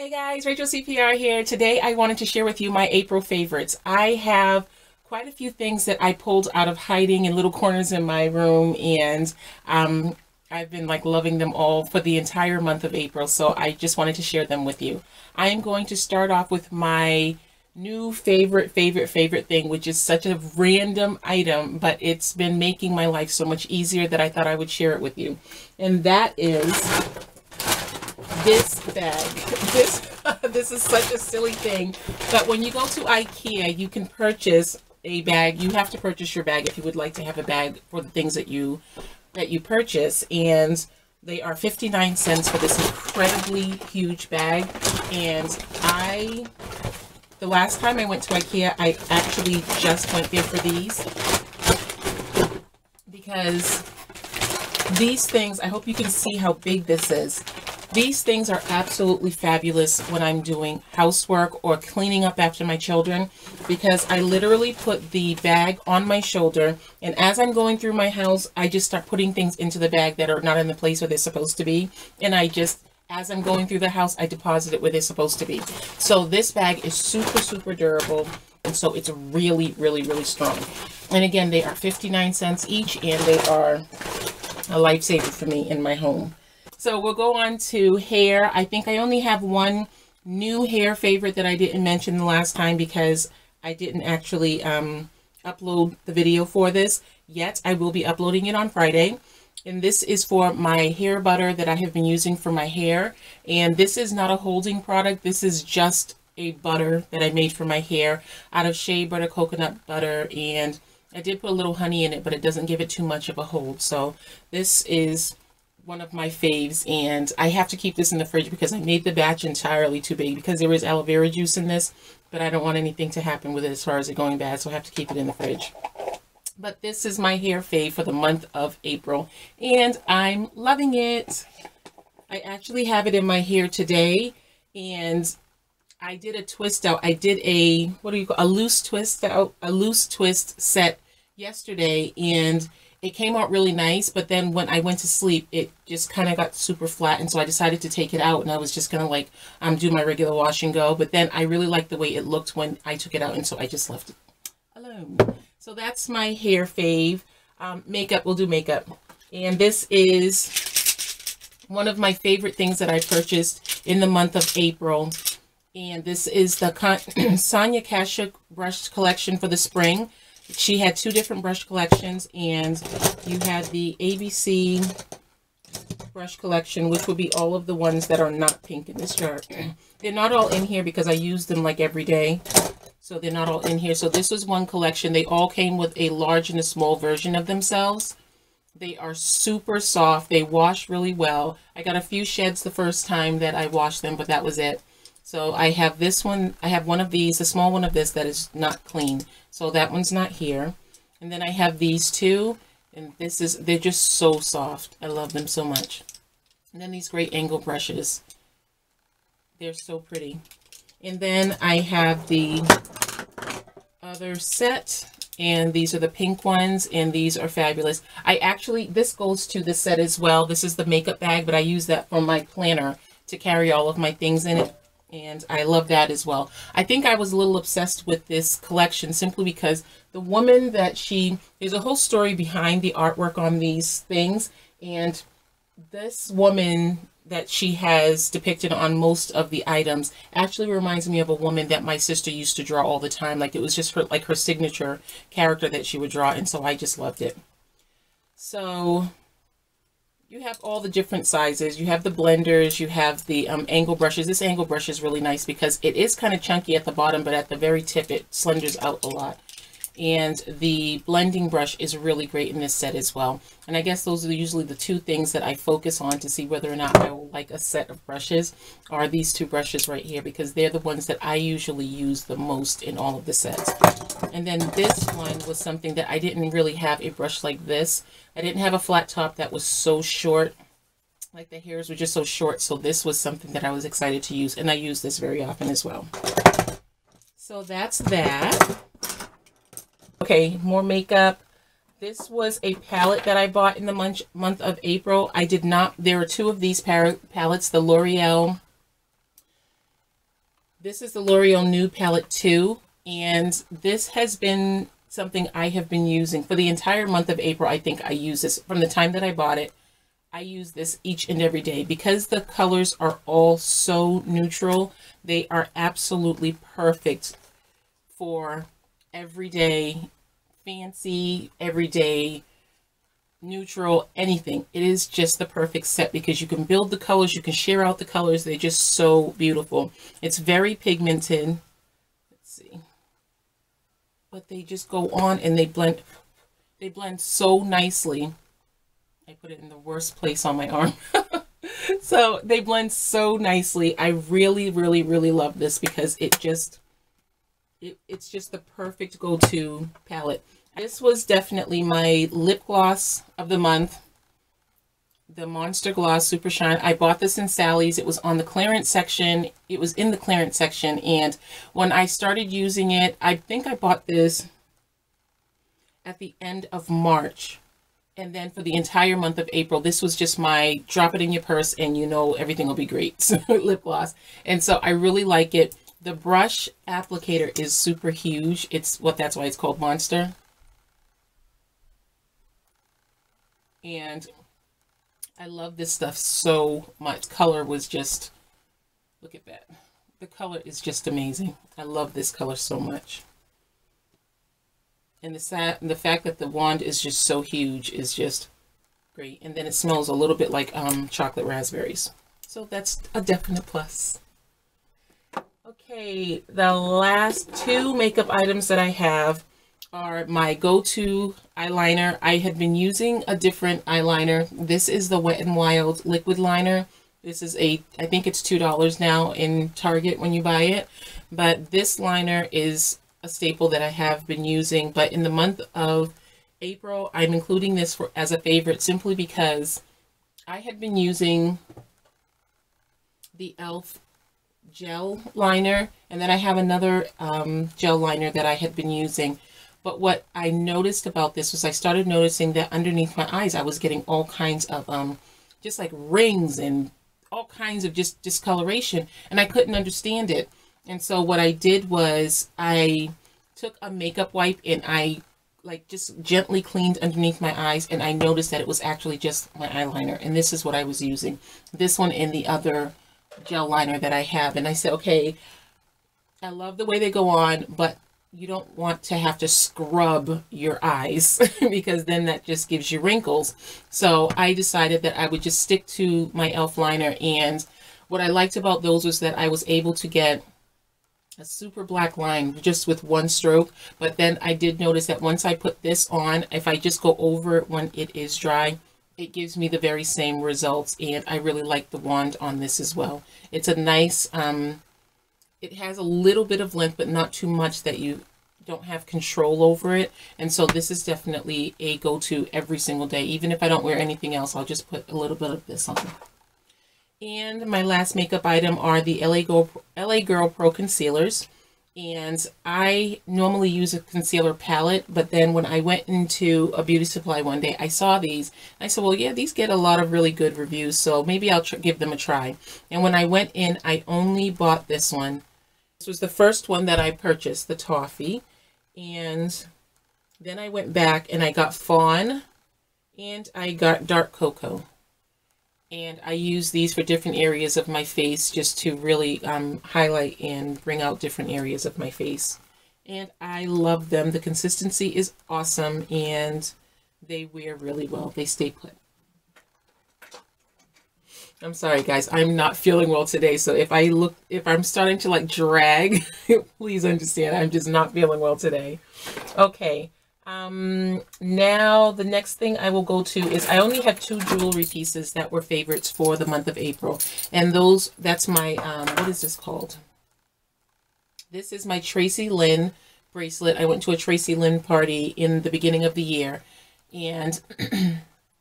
Hey guys, Rachel CPR here. Today I wanted to share with you my April favorites. I have quite a few things that I pulled out of hiding in little corners in my room, and I've been like loving them all for the entire month of April, so I just wanted to share them with you. I am going to start off with my new favorite thing, which is such a random item, but it's been making my life so much easier that I thought I would share it with you. And that is this bag. This is such a silly thing, but when you go to Ikea, you can purchase a bag. You have to purchase your bag if you would like to have a bag for the things that you purchase, and they are 59 cents for this incredibly huge bag. And the last time I went to Ikea, I actually just went there for these, because these things, I hope you can see how big this is. These things are absolutely fabulous when I'm doing housework or cleaning up after my children, because I literally put the bag on my shoulder, and as I'm going through my house, I just start putting things into the bag that are not in the place where they're supposed to be, and as I'm going through the house, I deposit it where they're supposed to be. So this bag is super durable, and so it's really strong. And again, they are 59 cents each, and they are a lifesaver for me in my home. So we'll go on to hair. I think I only have one new hair favorite that I didn't mention the last time because I didn't actually upload the video for this yet. I will be uploading it on Friday. And this is for my hair butter that I have been using for my hair. And this is not a holding product. This is just a butter that I made for my hair out of shea butter, coconut butter, and I did put a little honey in it, but it doesn't give it too much of a hold. So this is one of my faves, and I have to keep this in the fridge because I made the batch entirely too big because there is aloe vera juice in this, but I don't want anything to happen with it as far as it going bad, so I have to keep it in the fridge. But this is my hair fave for the month of April, and I'm loving it. I actually have it in my hair today, and I did a twist out. I did a, a loose twist out, a loose twist set yesterday, and it came out really nice, but then when I went to sleep, it just kind of got super flat, and so I decided to take it out, and I was just gonna like do my regular wash and go, but then I really liked the way it looked when I took it out, and so I just left it alone. So that's my hair fave. Makeup, we'll do makeup, and this is one of my favorite things that I purchased in the month of April, and this is the Sonia Kashuk brush collection for the spring. She had two different brush collections, and you had the ABC brush collection, which would be all of the ones that are not pink in this jar. They're not all in here because I use them like every day, so they're not all in here. So this was one collection. They all came with a large and a small version of themselves. They are super soft. They wash really well. I got a few sheds the first time that I washed them, but that was it. So I have this one, I have one of these, a small one of this that is not clean. So that one's not here. And then I have these two, and they're just so soft. I love them so much. And then these great angle brushes. They're so pretty. And then I have the other set, and these are the pink ones, and these are fabulous. This goes to the set as well. This is the makeup bag, but I use that for my planner to carry all of my things in it. And I love that as well. I think I was a little obsessed with this collection simply because the woman that there's a whole story behind the artwork on these things. And this woman that she has depicted on most of the items actually reminds me of a woman that my sister used to draw all the time. Like it was just her signature character that she would draw. And so I just loved it. So you have all the different sizes. You have the blenders, you have the angle brushes. This angle brush is really nice because it is kind of chunky at the bottom, but at the very tip it slenders out a lot. And the blending brush is really great in this set as well. And I guess those are usually the two things that I focus on to see whether or not I will like a set of brushes, are these two brushes right here, because they're the ones that I usually use the most in all of the sets. And then this one was something that I didn't really have a brush like this. I didn't have a flat top that was so short. Like the hairs were just so short. So this was something that I was excited to use. And I use this very often as well. So that's that. Okay, more makeup. This was a palette that I bought in the month of April. There are two of these palettes, the L'Oreal This is the L'Oreal Nude Palette 2, and this has been something I have been using for the entire month of April. I think I use this from the time that I bought it. I use this each and every day because the colors are all so neutral. They are absolutely perfect for everyday fancy, everyday neutral, anything. It is just the perfect set because you can build the colors, you can share out the colors. They're just so beautiful. It's very pigmented. Let's see. But they just go on and they blend so nicely. I put it in the worst place on my arm. So they blend so nicely. I really, really, really love this because it's just the perfect go-to palette. This was definitely my lip gloss of the month. The Monster Gloss Super Shine. I bought this in Sally's. It was on the clearance section. It was in the clearance section. And when I started using it, I think I bought this at the end of March. And then for the entire month of April, this was just my drop it in your purse and you know everything will be great lip gloss. And so I really like it. The brush applicator is super huge. That's why it's called Monster. And I love this stuff so much. Color was just, look at that. The color is just amazing. I love this color so much. And the fact that the wand is just so huge is just great. And then it smells a little bit like chocolate raspberries. So that's a definite plus. Okay, the last two makeup items that I have are my go-to eyeliner. I had been using a different eyeliner. This is the Wet n Wild liquid liner. This is I think it's $2 now in Target when you buy it. But this liner is a staple that I have been using. But in the month of April, I'm including this as a favorite simply because I had been using the e.l.f. gel liner, and then I have another gel liner that I had been using. But what I noticed about this was I started noticing that underneath my eyes I was getting all kinds of just like rings and all kinds of just discoloration, and I couldn't understand it. And so what I did was I took a makeup wipe and I like just gently cleaned underneath my eyes, and I noticed that it was actually just my eyeliner. And this is what I was using, this one and the other gel liner that I have. And I said, okay, I love the way they go on, but you don't want to have to scrub your eyes because then that just gives you wrinkles. So I decided that I would just stick to my e.l.f. liner. And what I liked about those was that I was able to get a super black line just with one stroke. But then I did notice that once I put this on, if I just go over it when it is dry, it gives me the very same results. And I really like the wand on this as well. It's a nice, it has a little bit of length, but not too much that you don't have control over it. And so this is definitely a go-to every single day. Even if I don't wear anything else, I'll just put a little bit of this on. And my last makeup item are the LA Girl Pro Concealers. And I normally use a concealer palette, but then when I went into a beauty supply one day, I saw these. I said, well, yeah, these get a lot of really good reviews, so maybe I'll give them a try. And when I went in, I only bought this one. This was the first one that I purchased, the Toffee. And then I went back and I got Fawn and I got Dark Cocoa. And I use these for different areas of my face just to really highlight and bring out different areas of my face. And I love them. The consistency is awesome and they wear really well. They stay put. I'm sorry guys, I'm not feeling well today. So if I'm starting to like drag, please understand, I'm just not feeling well today. Okay. Now the next thing I will go to is I only have two jewelry pieces that were favorites for the month of April. And that's my, what is this called? This is my Tracy Lynn bracelet. I went to a Tracy Lynn party in the beginning of the year. And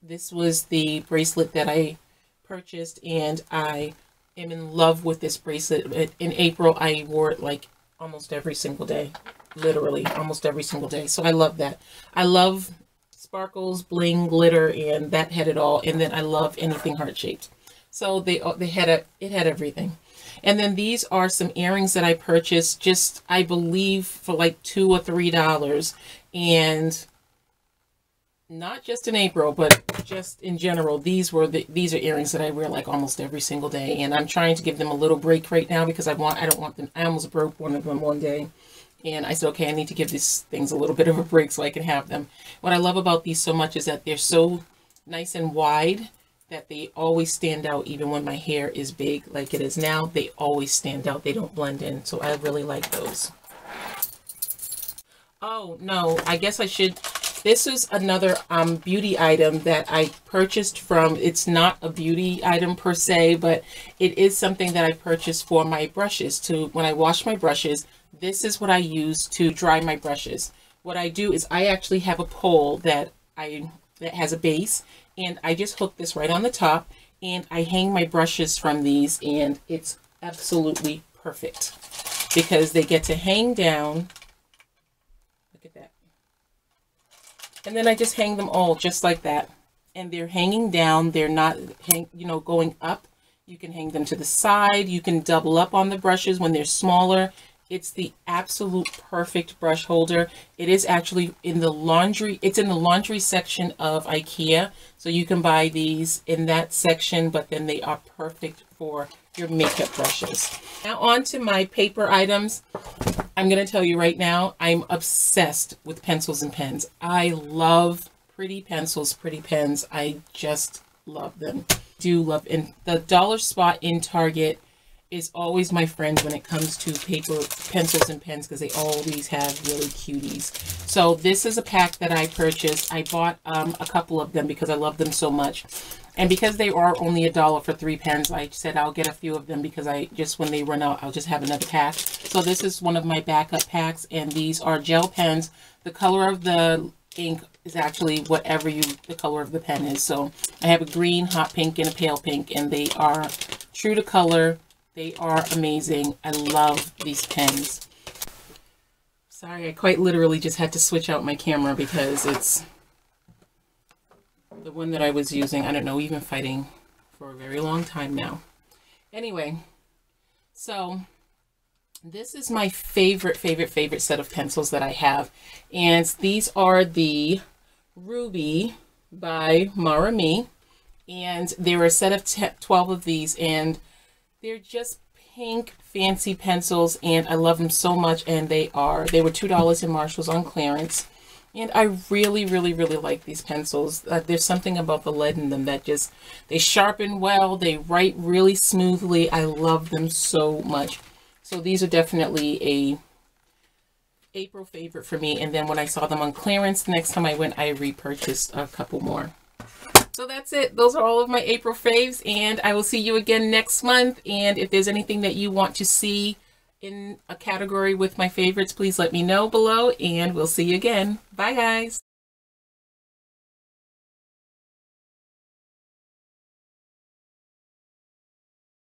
this was the bracelet that I purchased, and I am in love with this bracelet. In April, I wore it like almost every single day. Literally almost every single day. So I love that. I love sparkles, bling, glitter, and that had it all. And then I love anything heart-shaped. So it had everything. And then these are some earrings that I purchased just, I believe, for like $2 or $3. And not just in April, but just in general, these are earrings that I wear like almost every single day. And I'm trying to give them a little break right now because I don't want them. I almost broke one of them one day. And I said, okay, I need to give these things a little bit of a break so I can have them. What I love about these so much is that they're so nice and wide that they always stand out. Even when my hair is big like it is now, they always stand out. They don't blend in. So I really like those. Oh, no, I guess I should. This is another beauty item that I purchased from. It's not a beauty item per se, but it is something that I purchased for my brushes. When I wash my brushes, this is what I use to dry my brushes. What I do is I actually have a pole that has a base, and I just hook this right on the top, and I hang my brushes from these, and it's absolutely perfect because they get to hang down. Look at that. And then I just hang them all just like that. And they're hanging down. They're not going up. You can hang them to the side. You can double up on the brushes when they're smaller. It's the absolute perfect brush holder. It is actually in the laundry. It's in the laundry section of Ikea. So you can buy these in that section, but then they are perfect for your makeup brushes. Now on to my paper items. I'm going to tell you right now, I'm obsessed with pencils and pens. I love pretty pencils, pretty pens. I just love them. Do love, and the dollar spot in Target is always my friend when it comes to paper, pencils, and pens because they always have really cuties. So this is a pack that I purchased. I bought a couple of them because I love them so much. And because they are only $1 for 3 pens, I said I'll get a few of them because when they run out, I'll just have another pack. So this is one of my backup packs, and these are gel pens. The color of the ink is actually whatever the color of the pen is. So I have a green, hot pink, and a pale pink, and they are true to color. They are amazing. I love these pens. Sorry, I quite literally just had to switch out my camera because it's the one that I was using. I don't know, we've been fighting for a very long time now. Anyway, so this is my favorite set of pencils that I have. And these are the Ruby by Mara Me. And there are a set of 12 of these, and they're just pink fancy pencils, and I love them so much. And they were $2 in Marshall's on clearance. And I really like these pencils. There's something about the lead in them that they sharpen well, they write really smoothly. I love them so much. So these are definitely a April favorite for me. And then when I saw them on clearance, the next time I went, I repurchased a couple more. So that's it. Those are all of my April faves, and I will see you again next month. And if there's anything that you want to see in a category with my favorites, please let me know below, and we'll see you again. Bye, guys.